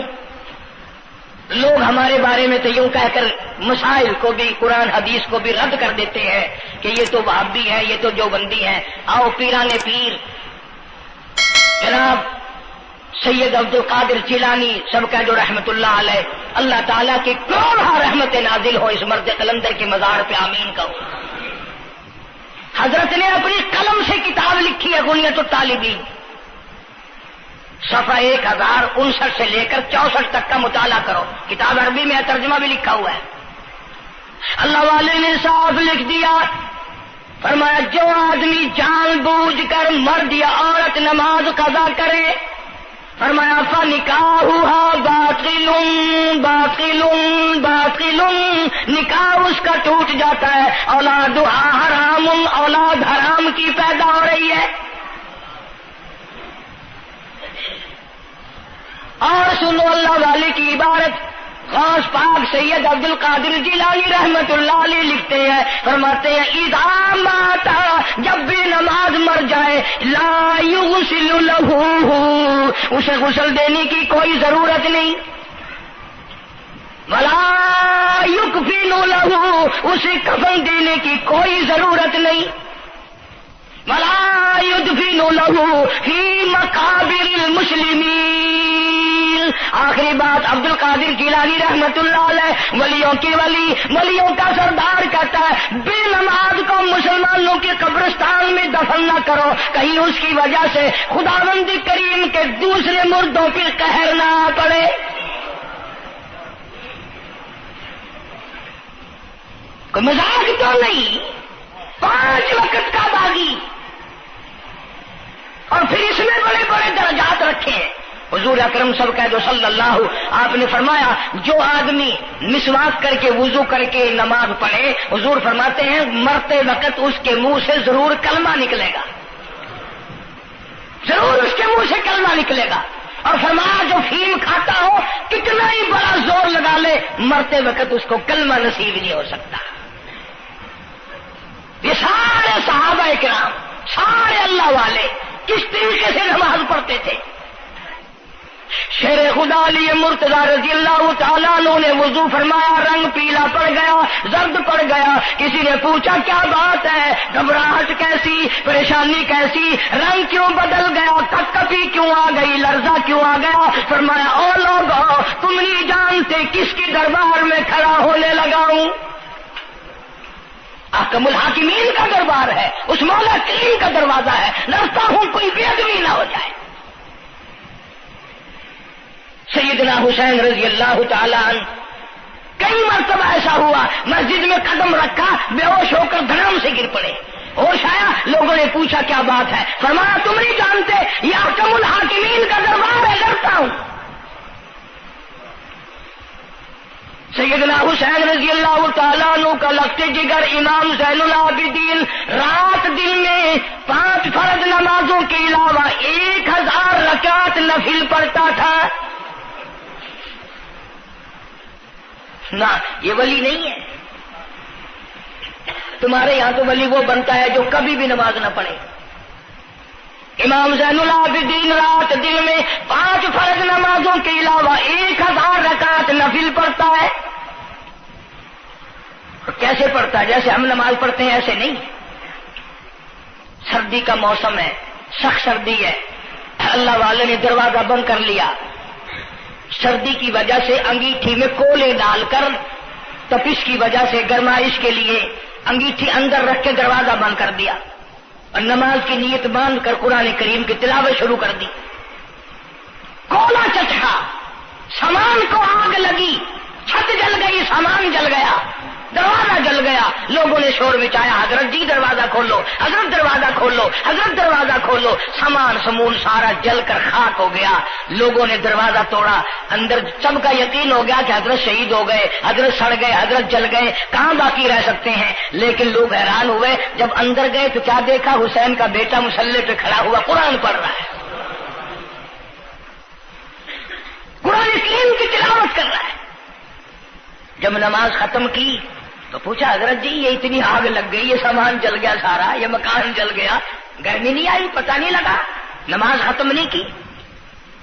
لوگ ہمارے بارے میں تو یوں کہہ کر مسائل کو بھی، قرآن حدیث کو بھی رد کر دیتے ہیں کہ یہ تو وہابی ہے، یہ تو دیوبندی ہے۔ آؤ پیران پیر جناب سید عبد القادر جیلانی سب کا جو رحمت اللہ علیہ، اللہ تعالیٰ کی کروڑہ رحمت نازل ہو اس مرد قلندر کے مزار پہ، آمین کہو۔ حضرت نے اپنی قلم سے کتاب لکھی ہے غنیت الطالبین، صفحہ 1059 سے لے کر 64 تک کا مطالعہ کرو، کتاب عربی میں ترجمہ بھی لکھا ہوا ہے۔ اللہ والے نے صاف لکھ دیا، فرمایا جو آدمی جان بوجھ کر مرد یا عورت نماز قضا کرے، فرمایا فنکاحها باطل باطل باطل، نکاح اس کا ٹوٹ جاتا ہے، اولادها حرام، اولاد حرام کی پیدا ہو رہی ہے۔ اور سنو اللہ والے کی عبارت، غوث پاک سید عبد القادر جیلانی رحمت اللہ علیہ لکھتے ہیں، فرماتے ہیں اذا مات، جب بھی نماز مر جائے، لا یغسل لہ، اسے غسل دینے کی کوئی ضرورت نہیں، ولا یکفن لہ، اسے کفن دینے کی کوئی ضرورت نہیں، ولا یدفن لہ فی مقابر المسلمین۔ آخری بات عبد القادر جیلانی رحمت اللہ علیہ، ولیوں کے ولی، ولیوں کا سردار کہتا ہے بے نماز کو مسلمانوں کے قبرستان میں دفن نہ کرو، کہیں اس کی وجہ سے خداوند کریم کے دوسرے مردوں پہ قہر نہ پڑے۔ کوئی مذاق تو نہیں، 5 وقت کا باغی، اور پھر اس میں بڑے بڑے درجات رکھے ہیں۔ حضور اکرم صلی اللہ آپ نے فرمایا جو آدمی مسواک کر کے وضو کر کے نماز پڑھے، حضور فرماتے ہیں مرتے وقت اس کے منہ سے ضرور کلمہ نکلے گا، ضرور اس کے منہ سے کلمہ نکلے گا، اور فرمایا جو فیم کھاتا ہو کتنا ہی بڑا زور لگا لے، مرتے وقت اس کو کلمہ نصیب نہیں ہو سکتا۔ یہ سارے صحابہ کرام، سارے اللہ والے کس طریقے سے نماز پڑھتے تھے۔ شیر خدا علی مرتضی رضی اللہ تعالیٰ عنہ نے وضو فرمایا، رنگ پیلا پڑ گیا، زرد پڑ گیا، کسی نے پوچھا کیا بات ہے، گھبراہٹ کیسی، پریشانی کیسی، رنگ کیوں بدل گیا، کپی کیوں آ گئی، لرزہ کیوں آ گیا؟ فرمایا او لوگو تم نہیں جانتے کس کی دربار میں کھڑا ہونے لگا ہوں، احکم الحاکمین کا دربار ہے، اس مولا کریم کا دروازہ ہے، ڈرتا ہوں کوئی بے ادبی نہ ہو جائے۔ سیدنا حسین رضی اللہ تعالیٰ عنہ کئی مرتبہ ایسا ہوا مسجد میں قدم رکھا، بے ہوش ہو کر دھڑام سے گر پڑے، ہوش آیا، لوگوں نے پوچھا کیا بات ہے، فرمایا تم نہیں جانتے یہ احکم الحاکمین کا دربار ہے، ڈرتا ہوں۔ سیدنا حسین رضی اللہ تعالیٰ عنہ کا لگتے جگر امام زین العابدین رات دن میں 5 فرض نمازوں کے علاوہ 1000 رکعت نفل پڑھتا تھا۔ نہ یہ ولی نہیں ہے، تمہارے یہاں تو ولی وہ بنتا ہے جو کبھی بھی نماز نہ پڑھے۔ امام زین العابدین رات دن میں 5 فرض نمازوں کے علاوہ 1000 رکعت نفل پڑھتا ہے۔ کیسے پڑھتا ہے؟ جیسے ہم نماز پڑھتے ہیں ایسے نہیں، سردی کا موسم ہے، سخت سردی ہے، اللہ والے نے دروازہ بند کر لیا، سردی کی وجہ سے انگیٹھی میں کولے ڈال کر تپش کی وجہ سے گرمائش کے لیے انگیٹھی اندر رکھ کے دروازہ بند کر دیا، اور نماز کی نیت باندھ کر قرآن کریم کی تلاوت شروع کر دی۔ کولا چچا، سامان کو آگ لگی، چھت جل گئی، سامان جل گیا، دروازہ جل گیا، لوگوں نے شور مچایا حضرت جی دروازہ کھولو، حضرت دروازہ کھولو، حضرت دروازہ کھولو، سامان سمون سارا جل کر خاک ہو گیا، لوگوں نے دروازہ توڑا، اندر سب کا یقین ہو گیا کہ حضرت شہید ہو گئے، حضرت سڑ گئے، حضرت جل گئے، کہاں باقی رہ سکتے ہیں، لیکن لوگ حیران ہوئے، جب اندر گئے تو کیا دیکھا، حسین کا بیٹا مصلی پہ کھڑا ہوا قرآن پڑھ رہا ہے، قرآن کریم کی تلاوت کر رہا ہے۔ جب نماز ختم کی تو پوچھا حضرت جی یہ اتنی آگ لگ گئی، یہ سامان جل گیا سارا، یہ مکان جل گیا، گرمی نہیں آئی، پتہ نہیں لگا، نماز ختم نہیں کی؟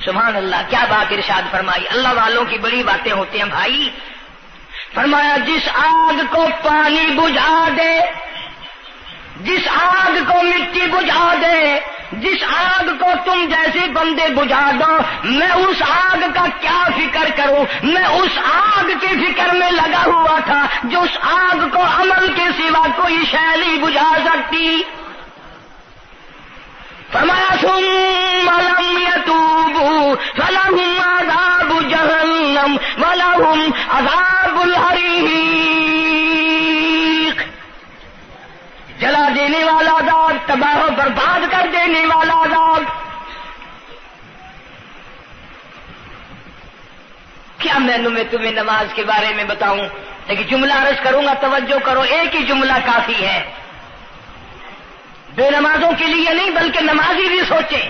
سبحان اللہ، کیا بات ارشاد فرمائی، اللہ والوں کی بڑی باتیں ہوتی ہیں بھائی۔ فرمایا جس آگ کو پانی بجھا دے، جس آگ کو مٹی بجھا دے، جس آگ کو تم جیسے بندے بجھا دو، میں اس آگ کا کیا فکر کروں، میں اس آگ کی فکر میں لگا ہوا تھا جو اس آگ کو عمل کے سوا کوئی شے نہیں بجھا سکتی۔ فرمایا ثم لم يتوبوا فلہم عذاب جہنم ولہم عذاب الحریق، جلا دینے والا عذاب، تباہ و برباد کر دینے والا عذاب۔ کیا میں تمہیں نماز کے بارے میں بتاؤں؟ لیکن جملہ عرض کروں گا، توجہ کرو، ایک ہی جملہ کافی ہے، بے نمازوں کے لیے نہیں بلکہ نمازی بھی سوچیں۔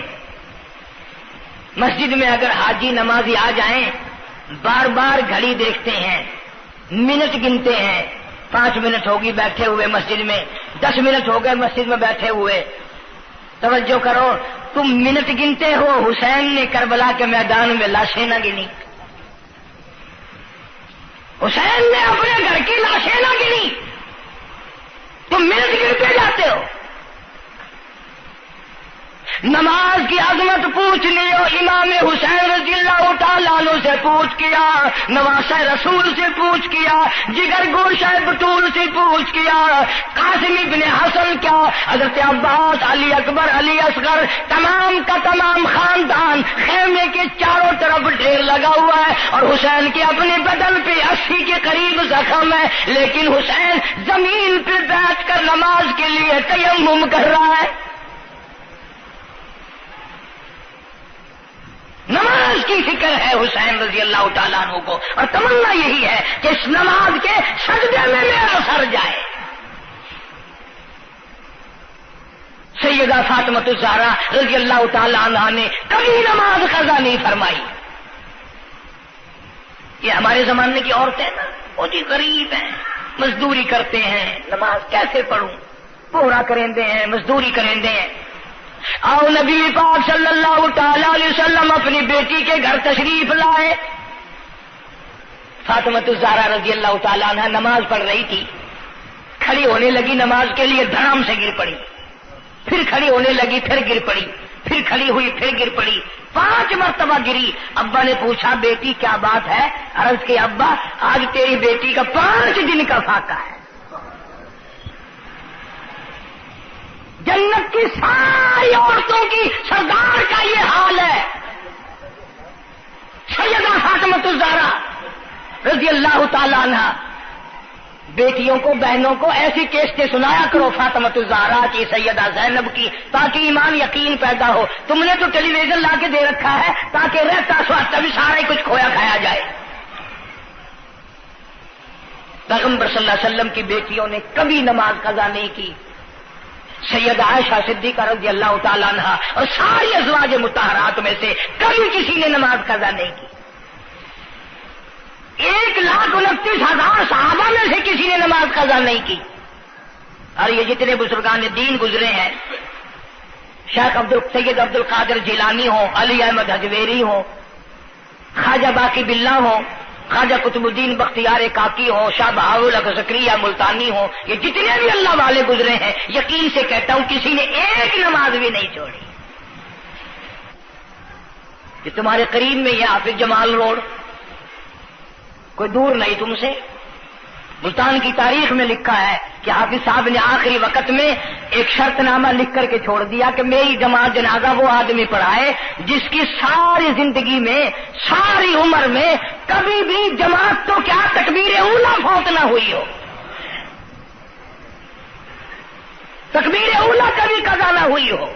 مسجد میں اگر حاجی نمازی آ جائیں، بار بار گھڑی دیکھتے ہیں، منٹ گنتے ہیں، 5 منٹ ہوگی بیٹھے ہوئے مسجد میں، 10 منٹ ہو گئے مسجد میں بیٹھے ہوئے۔ توجہ کرو، تم منٹ گنتے ہو، حسین نے کربلا کے میدان میں لاشیں نہ گنی، حسین نے اپنے گھر کی لاشیں نہ گنی، تم منٹ گنتے جاتے ہو۔ نماز کی عظمت پوچھ لیو، امام حسین رضی اللہ تعالیٰ عنہ سے پوچھ کیا، نواسہ رسول سے پوچھ کیا، جگر گوشہ بطول سے پوچھ کیا، قاسم ابن حسن کیا، حضرت عباس، علی اکبر، علی اصغر، تمام کا تمام خاندان خیمے کے چاروں طرف ڈھیر لگا ہوا ہے، اور حسین کے اپنے بدن پہ 80 کے قریب زخم ہے، لیکن حسین زمین پہ بیٹھ کر نماز کے لیے تیمم کر رہا ہے۔ نماز کی فکر ہے حسین رضی اللہ تعالیٰ عنہ کو، اور تمنا یہی ہے کہ اس نماز کے سجدے میں میرا سر جائے۔ سیدہ فاطمہ الزہرا رضی اللہ تعالیٰ عنہ نے کبھی نماز قضا نہیں فرمائی۔ یہ ہمارے زمانے کی عورتیں نا بہت ہی غریب ہیں، مزدوری کرتے ہیں، نماز کیسے پڑھوں، پورا کرندے ہیں، مزدوری کرندے ہیں۔ آؤ نبی پاک صلی اللہ تعالی علیہ وسلم اپنی بیٹی کے گھر تشریف لائے۔ فاطمہ الزہرا رضی اللہ تعالیٰ عنہ نماز پڑھ رہی تھی، کھڑی ہونے لگی نماز کے لیے، دھڑام سے گر پڑی، پھر کھڑی ہونے لگی، پھر گر پڑی، پھر کھڑی ہوئی، پھر گر پڑی، 5 مرتبہ گری۔ ابا نے پوچھا بیٹی کیا بات ہے؟ عرض کی ابا آج تیری بیٹی کا 5 دن کا فاقہ ہے، جنت کی ساری عورتوں کی سردار کا یہ حال ہے۔ سیدہ فاطمہ الزہرا رضی اللہ تعالیٰ عنہ، بیٹیوں کو، بہنوں کو ایسی کیسٹیں سنایا کرو فاطمہ الزہرا کی، سیدہ زینب کی، تاکہ ایمان یقین پیدا ہو۔ تم نے تو ٹیلی ویژن لا کے دے رکھا ہے تاکہ رہتا سوچتا بھی سارا ہی کچھ کھویا کھایا جائے۔ پیغمبر صلی اللہ علیہ وسلم کی بیٹیوں نے کبھی نماز قضا نہیں کی۔ سیدہ عائشہ صدیقہ رضی اللہ تعالیٰ عنہ اور ساری ازواج مطہرات میں سے کبھی کسی نے نماز قضا نہیں کی۔ 1,29,000 صحابہ میں سے کسی نے نماز قضا نہیں کی۔ اور یہ جتنے بزرگان دین گزرے ہیں، شیخ سید عبد القادر جیلانی ہوں، علی احمد حجویری ہوں، خواجہ باقی باللہ ہوں، خواجہ قطب الدین بختیار کاکی ہوں، شاہ بہاول زکریا ملتانی ہوں، یہ جتنے بھی اللہ والے گزرے ہیں، یقین سے کہتا ہوں کسی نے ایک نماز بھی نہیں چھوڑی۔ یہ تمہارے قریب میں یہ حافظ جمال روڈ، کوئی دور نہیں تم سے، ملتان کی تاریخ میں لکھا ہے کہ حافظ صاحب نے آخری وقت میں ایک شرط نامہ لکھ کر کے چھوڑ دیا کہ میری جماعت جنازہ وہ آدمی پڑھائے جس کی ساری زندگی میں، ساری عمر میں کبھی بھی جماعت تو کیا تکبیر اولیٰ فوت نہ ہوئی ہو، تکبیر اولیٰ کبھی قضا نہ ہوئی ہو۔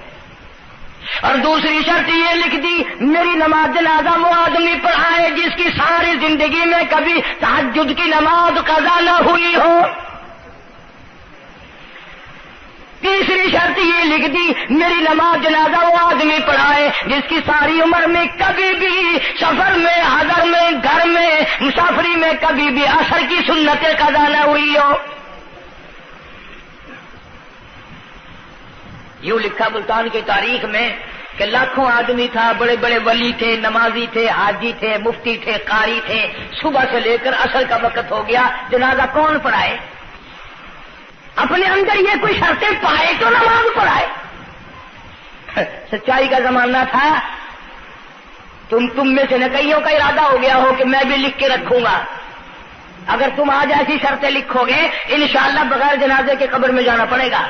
اور دوسری شرط یہ لکھ دی میری نماز جنازہ وہ آدمی پڑھائے جس کی ساری زندگی میں کبھی تہجد کی نماز قضا نہ ہوئی ہو۔ تیسری شرط یہ لکھ دی میری نماز جنازہ وہ آدمی پڑھائے جس کی ساری عمر میں کبھی بھی سفر میں، حضر میں، گھر میں، مسافری میں کبھی بھی عصر کی سنت قضا نہ ہوئی ہو۔ یوں لکھا ملتان کی تاریخ میں کہ لاکھوں آدمی تھا، بڑے بڑے ولی تھے، نمازی تھے، حاجی تھے، مفتی تھے، قاری تھے، صبح سے لے کر عصر کا وقت ہو گیا، جنازہ کون پڑھائے؟ اپنے اندر یہ کوئی شرطیں پائے تو نماز پڑھائے۔ سچائی کا زمانہ تھا، تم میں سے نہ کئیوں کا ارادہ ہو گیا ہو کہ میں بھی لکھ کے رکھوں گا، اگر تم آج ایسی شرطیں لکھو گے انشاءاللہ بغیر جنازے کے قبر میں جانا پڑے گا۔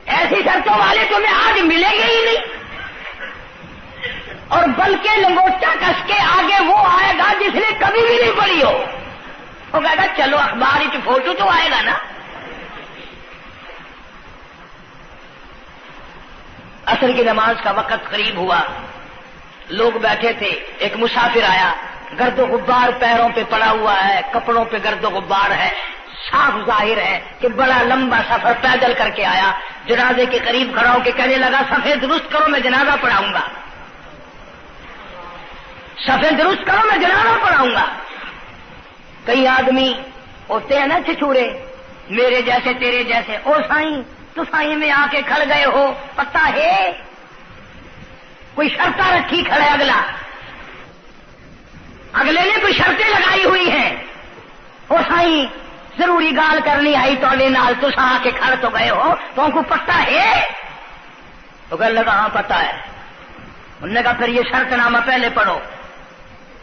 ایسی شرطوں والے تمہیں آج ملیں گے ہی نہیں۔ اور بلکہ لنگوٹا کس کے آگے وہ آئے گا جس نے کبھی بھی نہیں پڑھی ہو. وہ کہے گا چلو اخبار کی فوٹو تو آئے گا نا. عصر کی نماز کا وقت قریب ہوا، لوگ بیٹھے تھے، ایک مسافر آیا، گرد و غبار پیروں پہ پڑا ہوا ہے، کپڑوں پہ گرد و غبار ہے، صاف ظاہر ہے کہ بڑا لمبا سفر پیدل کر کے آیا. جنازے کے قریب کھڑا ہو کے کہنے لگا صفیں درست کرو میں جنازہ پڑھاؤں گا، صفیں درست کرو میں جنازہ پڑھاؤں گا. کئی آدمی ہوتے ہیں نا چھچورے، میرے جیسے تیرے جیسے، او سائیں تو سائیں میں آ کے کھڑ گئے ہو، پتہ ہے کوئی شرطیں رکھی کھڑے، اگلے نے کوئی شرطیں لگائی ہوئی ہیں. او سائیں ضروری گال کرنی آئی تو نال تو آ کے کھڑ تو گئے ہو، تو ان کو پتہ ہے؟ تو کہنے لگا ہاں پتہ ہے. انہوں نے کہا پھر یہ شرط نامہ پہلے پڑھو.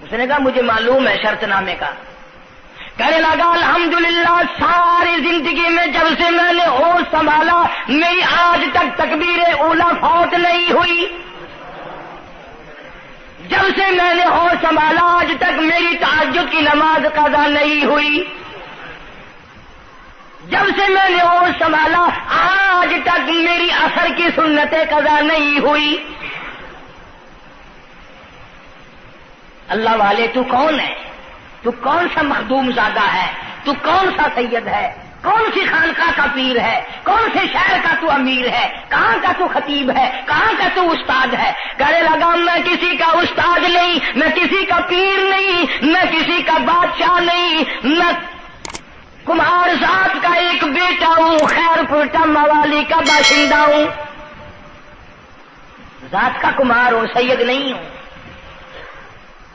اس نے کہا مجھے معلوم ہے شرط نامے کا. کہنے لگا الحمدللہ ساری زندگی میں جب سے میں نے ہوش سنبھالا میری آج تک تکبیر اولیٰ فوت نہیں ہوئی. جب سے میں نے ہوش سنبھالا آج تک میری تہجد کی نماز قضا نہیں ہوئی. جب سے میں نے ہوش سنبھالا آج تک میری عصر کی سنتیں قضا نہیں ہوئی. اللہ والے تو کون ہے؟ تو کون سا مخدوم زادہ ہے؟ تو کون سا سید ہے؟ کون سی خانقاہ کا پیر ہے؟ کون سے شہر کا تو امیر ہے؟ کہاں کا تو خطیب ہے؟ کہاں کا تو استاد ہے؟ کہنے لگا میں کسی کا استاد نہیں، میں کسی کا پیر نہیں، میں کسی کا بادشاہ نہیں، میں کمہار ذات کا ایک بیٹا ہوں، خیر پورٹا موالی کا باشندہ ہوں، ذات کا کمہار ہوں، سید نہیں ہوں.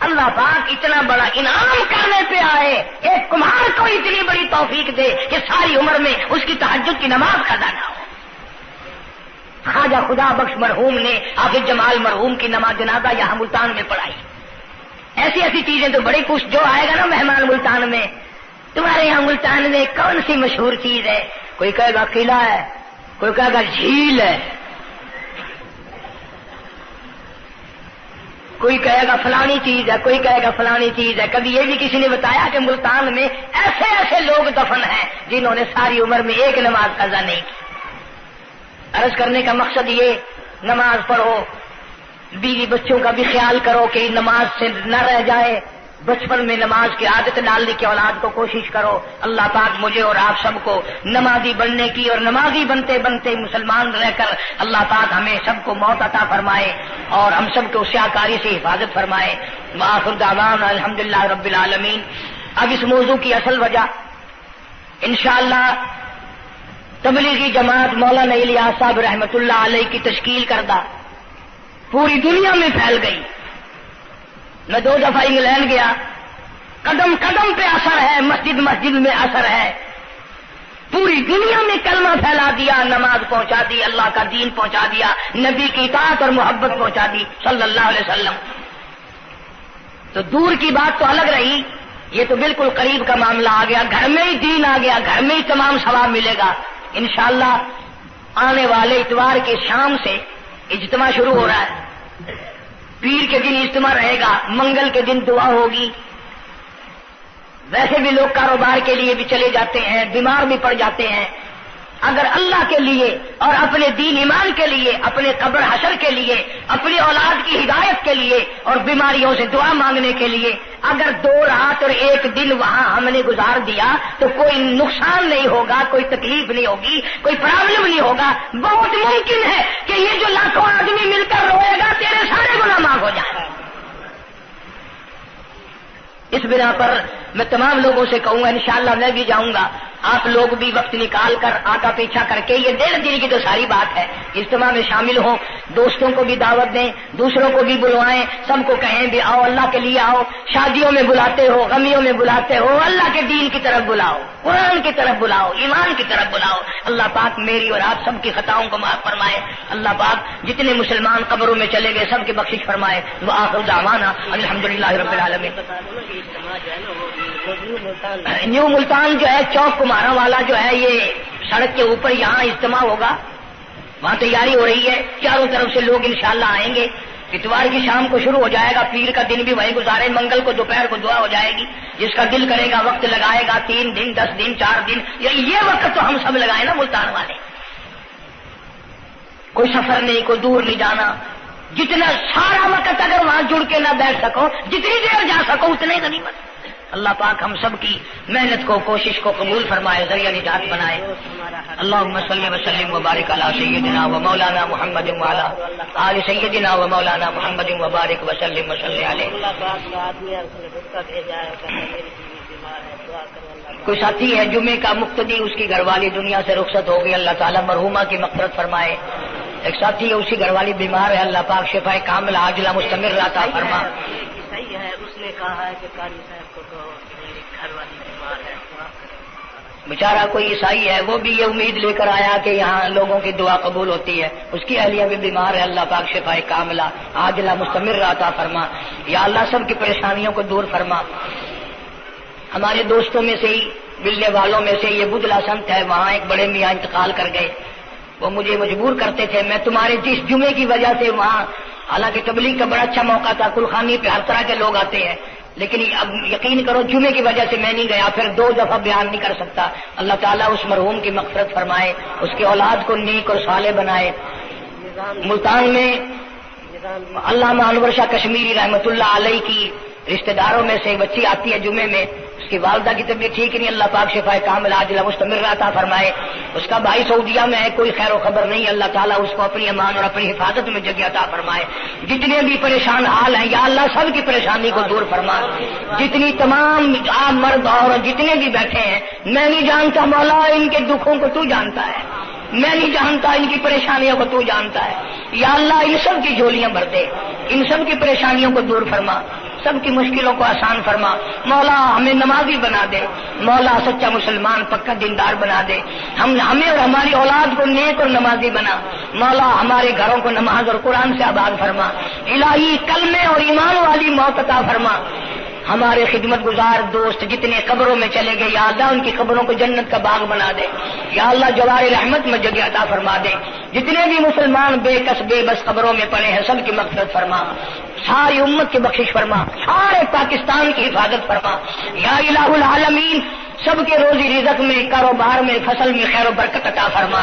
اللہ پاک اتنا بڑا انعام کرنے پہ آئے، ایک کمہار کو اتنی بڑی توفیق دے کہ ساری عمر میں اس کی تہجد کی نماز قضا نہ ہو. خواجہ خدا بخش مرحوم نے حافظ جمال مرحوم کی نماز جنازہ یہاں ملتان میں پڑھائی. ایسی ایسی چیزیں تو بڑی کچھ، جو آئے گا نا مہمان ملتان میں، تمہارے یہاں ملتان میں کون سی مشہور چیز ہے؟ کوئی کہے گا قلعہ ہے، کوئی کہے گا جھیل ہے، کوئی کہے گا فلانی چیز ہے، کوئی کہے گا فلانی چیز ہے. کبھی یہ بھی کسی نے بتایا کہ ملتان میں ایسے ایسے لوگ دفن ہیں جنہوں نے ساری عمر میں ایک نماز قضا نہیں کی. عرض کرنے کا مقصد یہ، نماز پڑھو، بیوی بچوں کا بھی خیال کرو کہ نماز سے نہ رہ جائے، بچپن میں نماز کی عادت ڈالنے کی اولاد کو کوشش کرو. اللہ پاک مجھے اور آپ سب کو نمازی بننے کی اور نمازی بنتے بنتے مسلمان رہ کر اللہ پاک ہمیں سب کو موت عطا فرمائے اور ہم سب کو سیاکاری سے حفاظت فرمائے. وآخر دعوانا الحمدللہ رب العالمین. اب اس موضوع کی اصل وجہ انشاءاللہ تبلیغی جماعت مولانا الیاس صاحب رحمت اللہ علیہ کی تشکیل کردہ پوری دنیا میں پھیل گئی. میں 2 دفعہ انگلینڈ گیا، قدم قدم پہ اثر ہے، مسجد مسجد میں اثر ہے، پوری دنیا میں کلمہ پھیلا دیا، نماز پہنچا دی، اللہ کا دین پہنچا دیا، نبی کی اطاعت اور محبت پہنچا دی صلی اللہ علیہ وسلم. تو دور کی بات تو الگ رہی، یہ تو بالکل قریب کا معاملہ آ گیا، گھر میں ہی دین آ گیا، گھر میں ہی تمام ثواب ملے گا انشاءاللہ. آنے والے اتوار کے شام سے اجتماع شروع ہو رہا ہے، پیر کے دن اجتماع رہے گا، منگل کے دن دعا ہوگی. ویسے بھی لوگ کاروبار کے لیے بھی چلے جاتے ہیں، بیمار بھی پڑ جاتے ہیں. اگر اللہ کے لیے اور اپنے دین ایمان کے لیے، اپنے قبر حشر کے لیے، اپنی اولاد کی ہدایت کے لیے اور بیماریوں سے دعا مانگنے کے لیے اگر 2 رات اور 1 دن وہاں ہم نے گزار دیا تو کوئی نقصان نہیں ہوگا، کوئی تکلیف نہیں ہوگی، کوئی پرابلم نہیں ہوگا. بہت ممکن ہے کہ یہ جو لاکھوں آدمی مل کر روئے گا تیرے سارے گناہ معاف ہو جائیں. اس بنا پر میں تمام لوگوں سے کہوں گا انشاءاللہ میں بھی جاؤں گا، آپ لوگ بھی وقت نکال کر آگا پیچھا کر کے، یہ 1.5 دن کی تو ساری بات ہے، اجتماع میں شامل ہوں، دوستوں کو بھی دعوت دیں، دوسروں کو بھی بلوائیں، سب کو کہیں بھی آؤ، اللہ کے لیے آؤ. شادیوں میں بلاتے ہو، غمیوں میں بلاتے ہو، اللہ کے دین کی طرف بلاؤ، قرآن کی طرف بلاؤ، ایمان کی طرف بلاؤ. اللہ پاک میری اور آپ سب کی خطاؤں کو معاف فرمائے. اللہ پاک جتنے مسلمان قبروں میں چلے گئے سب کی بخشش فرمائے. وآخر دعوانا الحمدللہ رب العالمین. نیو ملتان جو ہے چوک کمارا والا جو ہے، یہ سڑک کے اوپر یہاں اجتماع ہوگا، وہاں تیاری ہو رہی ہے، چاروں طرف سے لوگ انشاءاللہ آئیں گے. اتوار کی شام کو شروع ہو جائے گا، پیر کا دن بھی وہیں گزارے، منگل کو دوپہر کو دعا ہو جائے گی، جس کا دل کرے گا وقت لگائے گا، 3 دن 10 دن 4 دن، یہ وقت تو ہم سب لگائے نا ملتان والے. کوئی سفر نہیں، کوئی دور نہیں جانا، جتنا سارا وقت اگر وہاں جڑ کے نہ بیٹھ سکو، جتنی دیر جا سکو اتنے غنیمت. اللہ پاک ہم سب کی محنت کو، کوشش کو قبول فرمائے، ذریعہ نجات بنائے. اللہم صلی وسلم وبارک علی سیدنا و مولانا محمد وعلی آل سیدنا و مولانا محمد وبارک وسلم وصلی علیہ. کوئی ساتھی ہے جمعے کا مقتدی، اس کی گھر والی دنیا سے رخصت ہو گئی، اللہ تعالیٰ مرحومہ کی مغفرت فرمائے. ایک ساتھی ہے، اسی گھر والی بیمار ہے، اللہ پاک شفائے کاملہ عاجلہ مستمر عطا فرما. صحیح ہے، اس نے کہا ہے کہ قاری صاحب کو تو میری گھر والی بیمار ہے. بیچارہ کوئی عیسائی ہے، وہ بھی یہ امید لے کر آیا کہ یہاں لوگوں کی دعا قبول ہوتی ہے، اس کی اہلیہ بھی بیمار ہے، اللہ پاک شفائے کاملہ عاجلہ مستمر عطا فرما. یا اللہ سب کی پریشانیوں کو دور فرما. ہمارے دوستوں میں سے ہی، ملنے والوں میں سے یہ بدلا سنت ہے، وہاں ایک بڑے میاں انتقال کر گئے. وہ مجھے مجبور کرتے تھے، میں تمہارے جس جمعے کی وجہ سے وہاں، حالانکہ تبلیغ کا بڑا اچھا موقع تھا، کلخانی پہ ہر طرح کے لوگ آتے ہیں، لیکن اب یقین کرو جمعے کی وجہ سے میں نہیں گیا، پھر 2 دفعہ بیان نہیں کر سکتا. اللہ تعالیٰ اس مرحوم کی مغفرت فرمائے، اس کی اولاد کو نیک اور صالح بنائے. ملتان میں علامہ انور شاہ کشمیری رحمۃ اللہ علیہ کی رشتہ داروں میں سے بچی آتی ہے جمعے میں، اس کی والدہ کی طبیعت ٹھیک نہیں، اللہ پاک شفائے کاملہ عاجلہ مستمر عطا فرمائے. اس کا بھائی سعودیہ میں ہے، کوئی خیر و خبر نہیں، اللہ تعالیٰ اس کو اپنی امان اور اپنی حفاظت میں جگہ عطا فرمائے. جتنے بھی پریشان حال ہیں یا اللہ سب کی پریشانی کو دور فرما. جتنی تمام عام مرد اور جتنے بھی بیٹھے ہیں، میں نہیں جانتا مولا ان کے دکھوں کو تو جانتا ہے، میں نہیں جانتا ان کی پریشانیوں کو تو جانتا ہے. یا اللہ ان سب کی جھولیاں بھر دے، ان سب کی پریشانیوں کو دور فرما، سب کی مشکلوں کو آسان فرما. مولا ہمیں نمازی بنا دے، مولا سچا مسلمان پکا دیندار بنا دے. ہمیں اور ہماری اولاد کو نیک اور نمازی بنا. مولا ہمارے گھروں کو نماز اور قرآن سے آباد فرما. الہی کلمے اور ایمان والی موت عطا فرما. ہمارے خدمت گزار دوست جتنے قبروں میں چلے گئے، یا اللہ ان کی قبروں کو جنت کا باغ بنا دے. یا اللہ جوار رحمت میں جگہ عطا فرما دے. جتنے بھی مسلمان بے کس بے بس قبروں میں پڑے ہیں، سب کی مغفرت فرما، ساری امت کی بخشش فرما، سارے پاکستان کی حفاظت فرما. یا الہ العالمین سب کے روزی رزق میں، کاروبار میں، فصل میں خیر و برکت عطا فرما.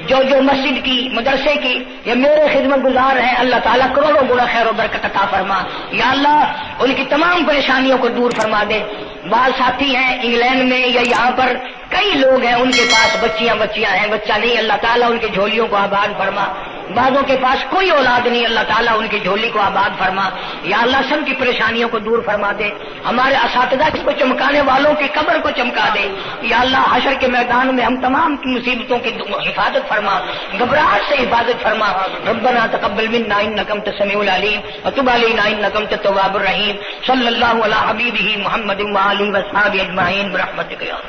جو مسجد کی، مدرسے کی یا میرے خدمت گزار ہیں، اللہ تعالیٰ کروڑوں گنا خیر و برکت عطا فرما. یا اللہ ان کی تمام پریشانیوں کو دور فرما دے. بعض ساتھی ہیں انگلینڈ میں یا یہاں پر کئی لوگ ہیں، ان کے پاس بچیاں ہیں، بچہ نہیں، اللہ تعالیٰ ان کی جھولیوں کو آباد فرما. بعضوں کے پاس کوئی اولاد نہیں، اللہ تعالیٰ ان کی جھولی کو آباد فرما. یا اللہ سب کی پریشانیوں کو دور فرما دے. ہمارے اساتذہ کو چمکانے والوں کی قبر کو چمکا دے. یا اللہ حشر کے میدان میں ہم تمام کی مصیبتوں کی حفاظت فرما، گھبراہٹ سے حفاظت فرما. ربنا تقبل منا انک انت السمیع العلیم وتب علینا انک انت التواب الرحیم. صلی اللہ علی حبیبہ محمد وآلہ وصحبہ اجمعین برحمتک یا